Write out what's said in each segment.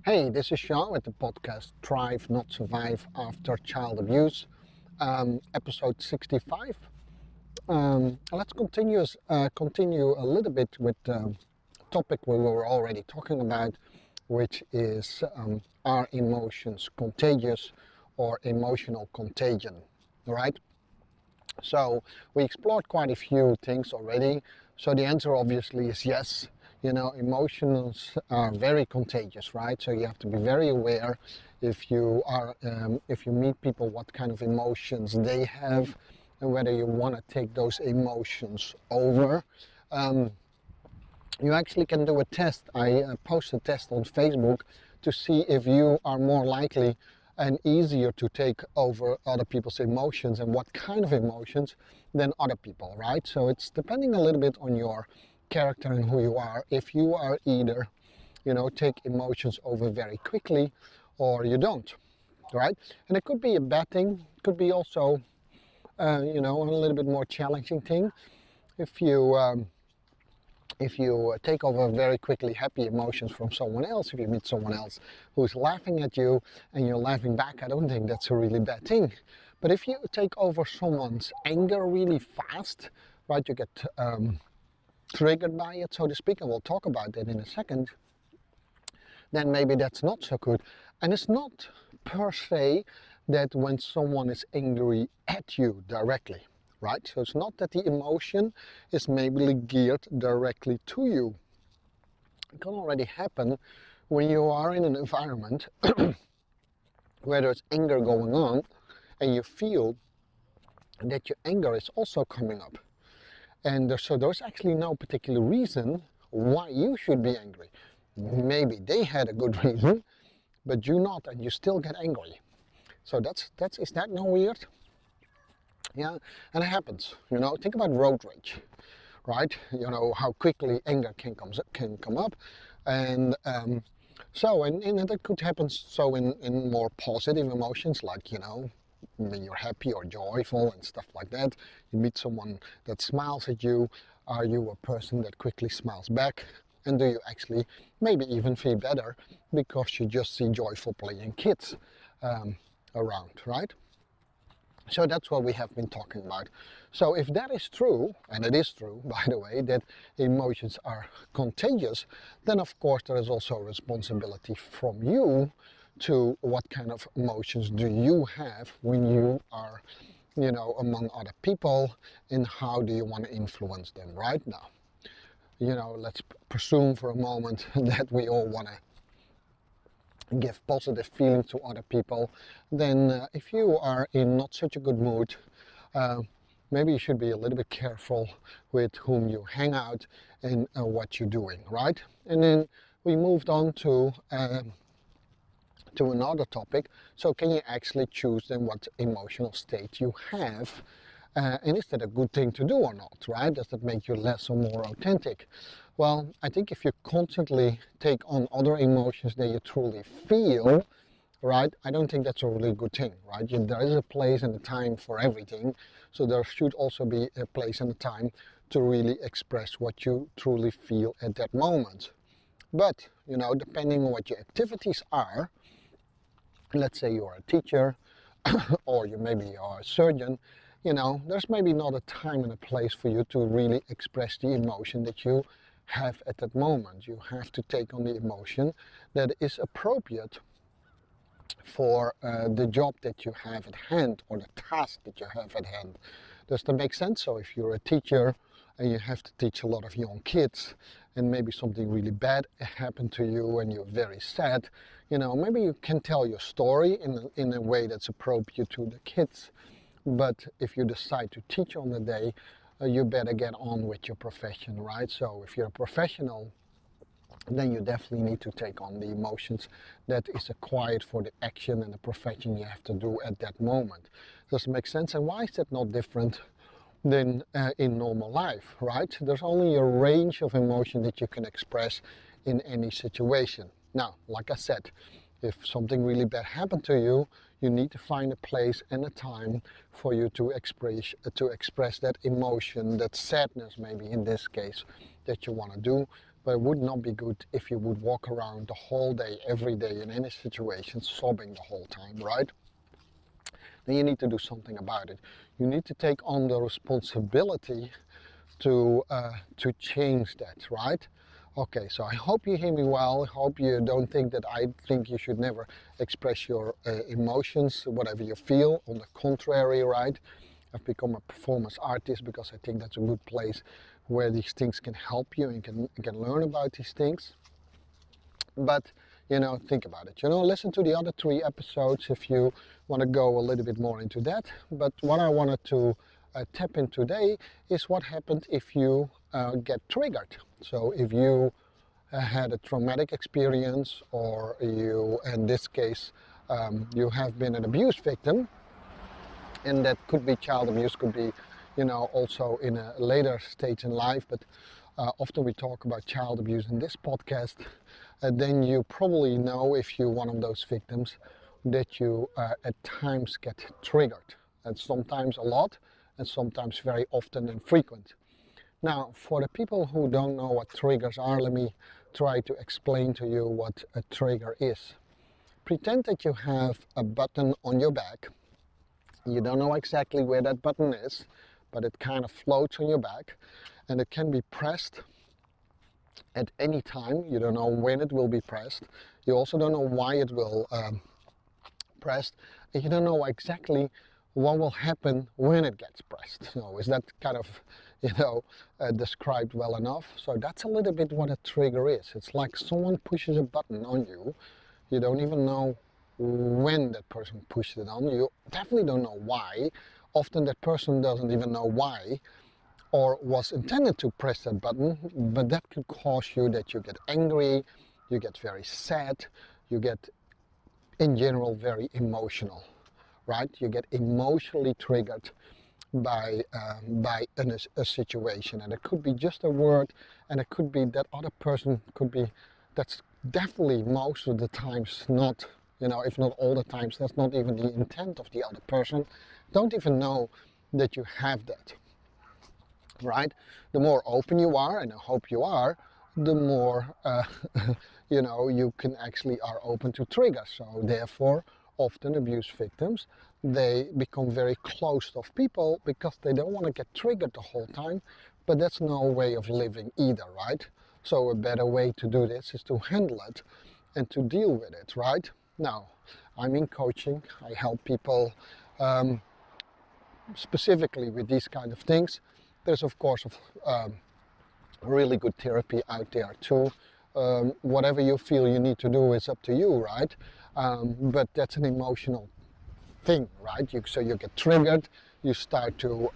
Hey, this is Sean with the podcast Thrive Not Survive After Child Abuse, episode 65. Let's continue a little bit with the topic we were already talking about, which is are emotions contagious or emotional contagion? All right. So we explored quite a few things already. So the answer obviously is yes. Emotions are very contagious, right? So you have to be very aware if you meet people, what kind of emotions they have, and whether you want to take those emotions over. Um, you actually can do a test. I post a test on Facebook to see if you are more likely and easier to take over other people's emotions and what kind of emotions than other people, right? So it's depending a little bit on your character and who you are. If you are either, take emotions over very quickly or you don't, right? And it could be a bad thing, could be also, a little bit more challenging thing. If you take over very quickly happy emotions from someone else, if you meet someone else who's laughing at you and you're laughing back, I don't think that's a really bad thing. But if you take over someone's anger really fast, right, you get triggered by it, so to speak, and we'll talk about that in a second, then maybe that's not so good. And it's not per se that when someone is angry at you directly, right? So it's not that the emotion is maybe geared directly to you. It can already happen when you are in an environment where there's anger going on and you feel that your anger is also coming up. And so there's actually no particular reason why you should be angry. Maybe they had a good reason, but you not, and you still get angry. So is that no weird? Yeah, and it happens. Think about road rage, right? How quickly anger can come up, and and that could happen. So in more positive emotions, like when you're happy or joyful and stuff like that, you meet someone that smiles at you. Are you a person that quickly smiles back? And do you actually maybe even feel better because you just see joyful playing kids around, right? So that's what we have been talking about. So if that is true, and it is true, by the way, that emotions are contagious, then of course there is also a responsibility from you to what kind of emotions do you have when you are, among other people, and how do you want to influence them right now. Let's presume for a moment that we all want to give positive feelings to other people, then if you are in not such a good mood, uh, maybe you should be a little bit careful with whom you hang out and what you're doing, right? And then we moved on to another topic. So can you actually choose then what emotional state you have? And is that a good thing to do or not, right? Does that make you less or more authentic? Well, I think if you constantly take on other emotions than you truly feel, right, I don't think that's a really good thing, right? There is a place and a time for everything, so there should also be a place and a time to really express what you truly feel at that moment. But, depending on what your activities are, let's say you're a teacher or you maybe are a surgeon, there's maybe not a time and a place for you to really express the emotion that you have at that moment. You have to take on the emotion that is appropriate for the job that you have at hand or the task that you have at hand. Does that make sense? So if you're a teacher and you have to teach a lot of young kids and maybe something really bad happened to you and you're very sad, maybe you can tell your story in a way that's appropriate to the kids. But if you decide to teach on the day, you better get on with your profession, right? So if you're a professional, then you definitely need to take on the emotions that is acquired for the action and the profession you have to do at that moment. Does it make sense? And why is that not different than in normal life, right? There's only a range of emotion that you can express in any situation. Now, like I said, if something really bad happened to you, you need to find a place and a time for you to express that emotion, that sadness maybe in this case, that you want to do, but it would not be good if you would walk around the whole day, every day, in any situation, sobbing the whole time, right? Then you need to do something about it. You need to take on the responsibility to change that, right? Okay, so I hope you hear me well. I hope you don't think that I think you should never express your emotions, whatever you feel. On the contrary, right? I've become a performance artist because I think that's a good place where these things can help you and you can learn about these things. But, you know, think about it. You know, listen to the other 3 episodes if you want to go a little bit more into that. But what I wanted to tap in today is what happened if you get triggered. So if you had a traumatic experience, or you, in this case, you have been an abuse victim, and that could be child abuse, could be, you know, also in a later stage in life, but often we talk about child abuse in this podcast, then you probably know, if you're one of those victims, that you at times get triggered, and sometimes a lot, and sometimes very often and frequent. Now, for the people who don't know what triggers are, let me try to explain to you what a trigger is. Pretend that you have a button on your back. You don't know exactly where that button is, but it kind of floats on your back, and it can be pressed at any time. You don't know when it will be pressed. You also don't know why it will pressed, and you don't know exactly what will happen when it gets pressed. So is that kind of, you know, described well enough? So that's a little bit what a trigger is. It's like someone pushes a button on you. You don't even know when that person pushed it on. You definitely don't know why. Often that person doesn't even know why or was intended to press that button, but that could cause you that you get angry, you get very sad, you get in general very emotional, right? You get emotionally triggered by a situation, and it could be just a word, and it could be that other person, could be, that's definitely most of the times not, you know, if not all the times, that's not even the intent of the other person. Don't even know that you have that, right? The more open you are, and I hope you are, the more you know, you can actually are open to triggers. So therefore, often abuse victims, they become very closed off people because they don't want to get triggered the whole time, but that's no way of living either, right? So a better way to do this is to handle it and to deal with it, right? Now, I'm in coaching. I help people specifically with these kind of things. There's of course really good therapy out there too. Whatever you feel you need to do, is up to you, right? But that's an emotional thing, right? So you get triggered, you start to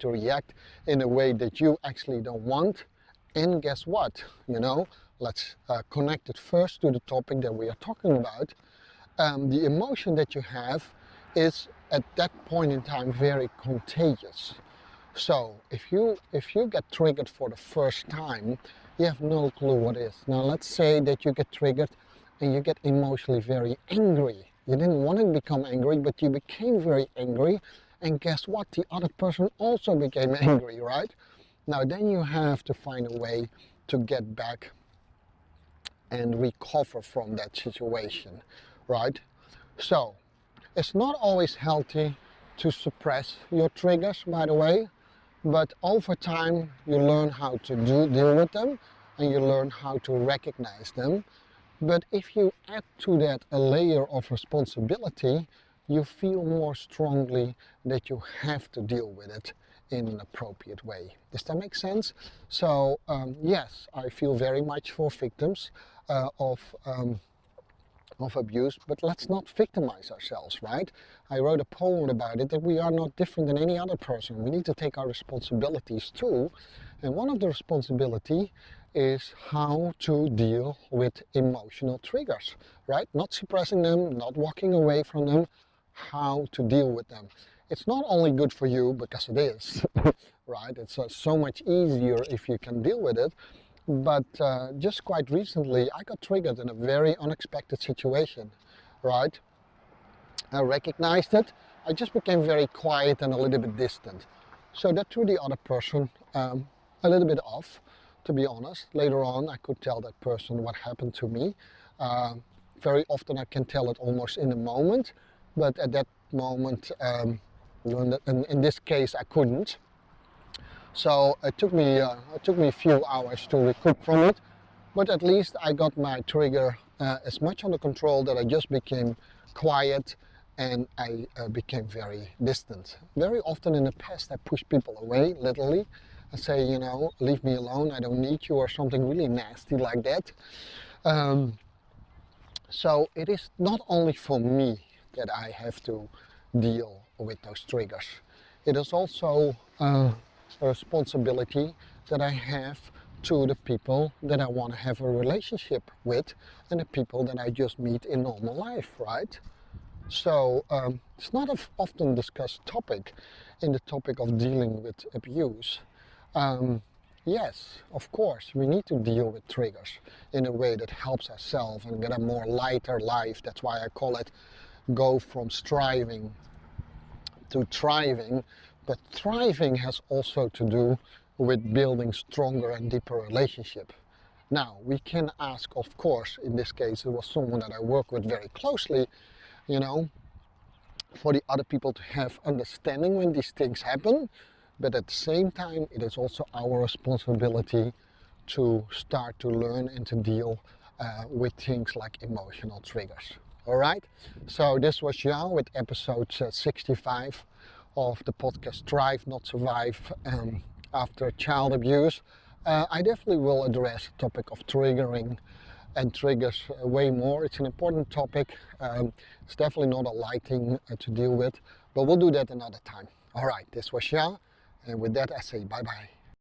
react in a way that you actually don't want, and guess what? You know, let's connect it first to the topic that we are talking about. The emotion that you have is at that point in time very contagious. So if you get triggered for the first time, you have no clue what it is. Now let's say that you get triggered and you get emotionally very angry. You didn't want to become angry, but you became very angry, and guess what? The other person also became angry, right? Now then you have to find a way to get back and recover from that situation, right? So it's not always healthy to suppress your triggers, by the way, but over time you learn how to deal with them, and you learn how to recognize them. But if you add to that a layer of responsibility, you feel more strongly that you have to deal with it in an appropriate way. Does that make sense? So yes, I feel very much for victims of abuse, but let's not victimize ourselves, right? I wrote a poem about it, that we are not different than any other person. We need to take our responsibilities too, and one of the responsibility is how to deal with emotional triggers, right? Not suppressing them, not walking away from them, how to deal with them. It's not only good for you, because it is, right? It's so much easier if you can deal with it. But just quite recently, I got triggered in a very unexpected situation, right? I recognized it. I just became very quiet and a little bit distant. So that threw the other person a little bit off. to be honest. Later on, I could tell that person what happened to me. Very often I can tell it almost in a moment, but at that moment, in this case, I couldn't. So it took me a few hours to recoup from it, but at least I got my trigger as much under control that I just became quiet and I became very distant. Very often in the past I pushed people away, literally. I say, you know, leave me alone, I don't need you, or something really nasty like that. So it is not only for me that I have to deal with those triggers. It is also a responsibility that I have to the people that I want to have a relationship with and the people that I just meet in normal life, right? So it's not an often discussed topic in the topic of dealing with abuse. Yes, of course, we need to deal with triggers in a way that helps ourselves and get a more lighter life. That's why I call it go from striving to thriving. But thriving has also to do with building stronger and deeper relationship. Now, we can ask, of course, in this case, it was someone that I work with very closely, you know, for the other people to have understanding when these things happen. But at the same time, it is also our responsibility to start to learn and to deal with things like emotional triggers. All right, so this was Jan with episode 65 of the podcast Thrive Not Survive after child abuse. I definitely will address the topic of triggering and triggers way more. It's an important topic. It's definitely not a light thing to deal with, but we'll do that another time. All right, this was Jan. And with that, I say bye-bye.